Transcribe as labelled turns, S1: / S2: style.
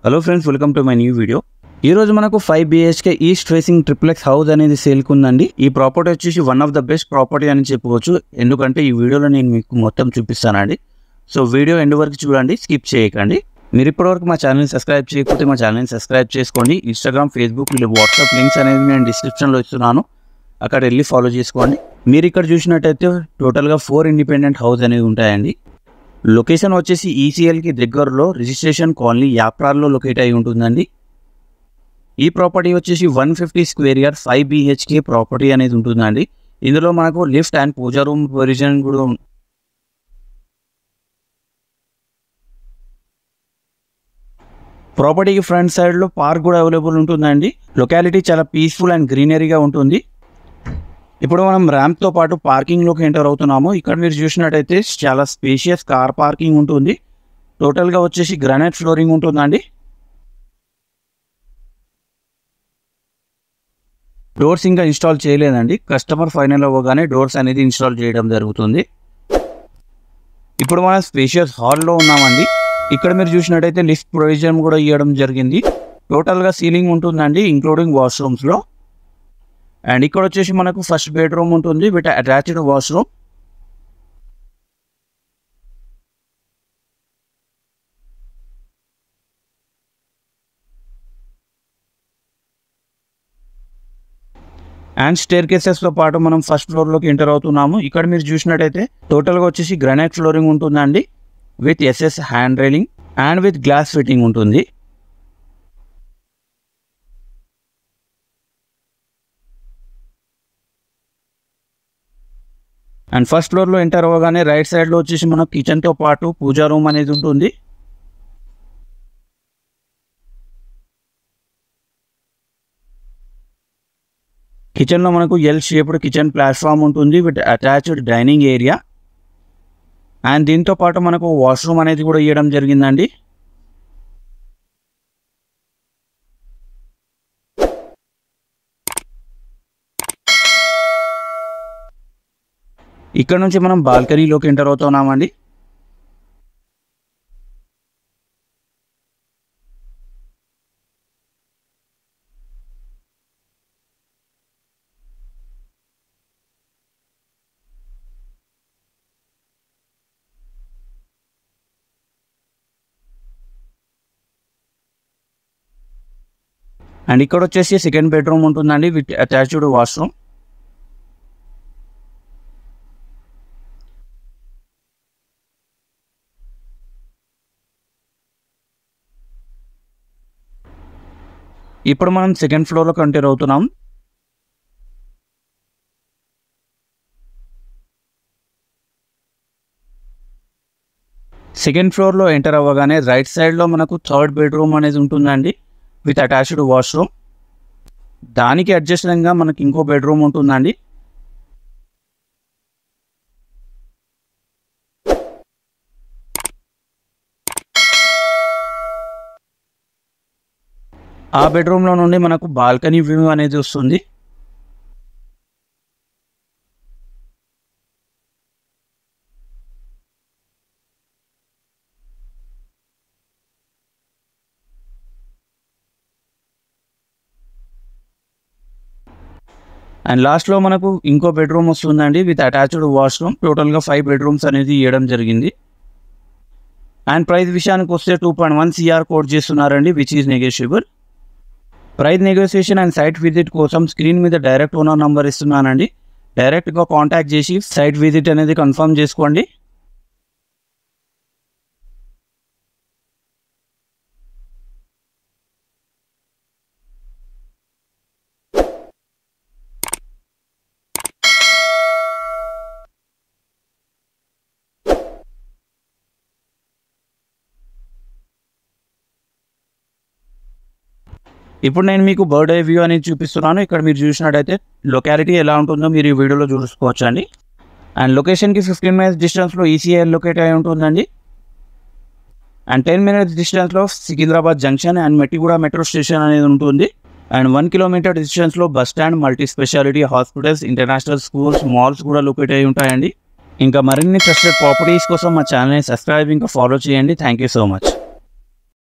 S1: Hello friends, welcome to my new video. ఈ రోజు మనకు 5 BHK east facing triplex house అనేది సేల్కి ఉందండి. ఈ ప్రాపర్టీ వచ్చేసి one of the best property అని చెప్పవచ్చు. ఎందుకంటే ఈ వీడియోలో నేను మీకు మొత్తం చూపిస్తానండి. సో వీడియో ఎండ్ వరకు చూడండి, స్కిప్ చేయకండి. మీరు ఇప్పటివరకు మా ఛానల్ని సబ్స్క్రైబ్ చేయకపోతే మా ఛానల్ని సబ్స్క్రైబ్ చేసుకోండి. ఇన్స్టాగ్రామ్, ఫేస్బుక్, వాట్సాప్ లింక్స్ అనేది నేను డిస్క్రిప్షన్లో ఇస్తున్నాను, అక్కడ వెళ్ళి ఫాలో చేసుకోండి. మీరు ఇక్కడ చూసినట్టయితే టోటల్గా 4 ఇండిపెండెంట్ హౌస్ అనేవి ఉంటాయండి. లొకేషన్ వచ్చేసి ఈసీఎల్కి దగ్గరలో రిజిస్ట్రేషన్ కాలనీ యాప్రాల్లో లొకేట్ అయి ఉంటుందండి. ఈ ప్రాపర్టీ వచ్చేసి 150 స్క్వేర్ యార్డ్ 5 BHK ప్రాపర్టీ అనేది ఉంటుందండి. ఇందులో మనకు lift and puja room provision కూడా ప్రాపర్టీకి ఫ్రంట్ సైడ్లో పార్క్ కూడా అవైలబుల్ ఉంటుందండి. లొకాలిటీ చాలా పీస్ఫుల్ అండ్ గ్రీనరీగా ఉంటుంది. ఇప్పుడు మనం ర్యాంప్తో పాటు పార్కింగ్లోకి ఎంటర్ అవుతున్నాము. ఇక్కడ మీరు చూసినట్టయితే చాలా స్పేషియస్ కార్ పార్కింగ్ ఉంటుంది. టోటల్గా వచ్చేసి గ్రానైట్ ఫ్లోరింగ్ ఉంటుందండి. డోర్స్ ఇంకా ఇన్స్టాల్ చేయలేదండి. కస్టమర్ ఫైనల్ అవ్వగానే డోర్స్ అనేది ఇన్స్టాల్ చేయడం జరుగుతుంది. ఇప్పుడు మనం స్పేషియస్ హాల్లో ఉన్నామండి. ఇక్కడ మీరు చూసినట్టయితే లిఫ్ట్ ప్రొవిజన్ కూడా ఇవ్వడం జరిగింది. టోటల్గా సీలింగ్ ఉంటుందండి, ఇంక్లూడింగ్ వాష్రూమ్స్లో. అండ్ ఇక్కడ వచ్చేసి మనకు ఫస్ట్ బెడ్రూమ్ ఉంటుంది with attached washroom. And stair కేసెస్తో పాటు మనం ఫస్ట్ ఫ్లోర్లోకి ఎంటర్ అవుతున్నాము. ఇక్కడ మీరు చూసినట్టయితే టోటల్గా వచ్చేసి గ్రానైట్ ఫ్లోరింగ్ ఉంటుందండి with SS hand railing and with glass fitting ఉంటుంది. అండ్ ఫస్ట్ ఫ్లోర్లో ఎంటర్ అవ్వగానే రైట్ సైడ్లో వచ్చేసి మన కిచెన్తో పాటు పూజా రూమ్ అనేది ఉంటుంది. కిచెన్లో మనకు L షేప్డ్ కిచెన్ ప్లాట్ఫామ్ ఉంటుంది with attached dining area. And దీంతో పాటు మనకు వాష్రూమ్ అనేది కూడా ఇవ్వడం జరిగిందండి. ఇక్కడ నుంచి మనం బాల్కనీలోకి ఎంటర్ అవుతున్నామండి. అండ్ ఇక్కడ వచ్చేసి సెకండ్ బెడ్రూమ్ ఉంటుందండి విత్ అటాచ్డ్ వాష్రూమ్. ఇప్పుడు మనం సెకండ్ ఫ్లోర్లోకి ఎంటర్ అవుతున్నాం. సెకండ్ ఫ్లోర్లో ఎంటర్ అవ్వగానే రైట్ సైడ్లో మనకు థర్డ్ బెడ్రూమ్ అనేది ఉంటుందండి విత్ అటాచ్డ్ వాష్రూమ్. దానికి అడ్జస్ట్గా మనకి ఇంకో బెడ్రూమ్ ఉంటుందండి. ఆ బెడ్రూమ్లో నుండి మనకు బాల్కనీ వ్యూ అనేది వస్తుంది. అండ్ లాస్ట్లో మనకు ఇంకో బెడ్రూమ్ వస్తుందండి విత్ అటాచ్డ్ వాష్రూమ్. టోటల్గా 5 బెడ్రూమ్స్ అనేది ఇవ్వడం జరిగింది. అండ్ ప్రైస్ విషయానికి వస్తే 2.1 CR కోట్ చేస్తున్నారండి, which is negotiable. Price negotiation and site visit కోసం స్క్రీన్ మీద డైరెక్ట్ ఓనర్ నంబర్ ఇస్తున్నానండి. డైరెక్ట్గా కాంటాక్ట్ చేసి సైట్ విజిట్ అనేది కన్ఫర్మ్ చేసుకోండి. ఇప్పుడు నేను మీకు బర్డ్ ఐ వ్యూ అనేది చూపిస్తున్నాను. ఇక్కడ మీరు చూసినట్టయితే లొకాలిటీ ఎలా ఉంటుందో మీరు ఈ వీడియోలో చూసుకోవచ్చు అండి. అండ్ లొకేషన్కి 15 minutes డిస్టెన్స్లో ECL లొకేట్ అయి ఉంటుందండి. అండ్ 10 minutes డిస్టెన్స్లో Secunderabad junction and Mettuguda metro station అనేది ఉంటుంది. అండ్ 1 kilometer డిస్టెన్స్లో bus stand, multi speciality hospitals, international schools, malls కూడా లొకేట్ అయి ఉంటాయండి. ఇంకా మరిన్ని ట్రస్టెడ్ ప్రాపర్టీస్ కోసం మా ఛానల్ని సబ్స్క్రైబ్ ఇంకా ఫాలో చేయండి. Thank you so much.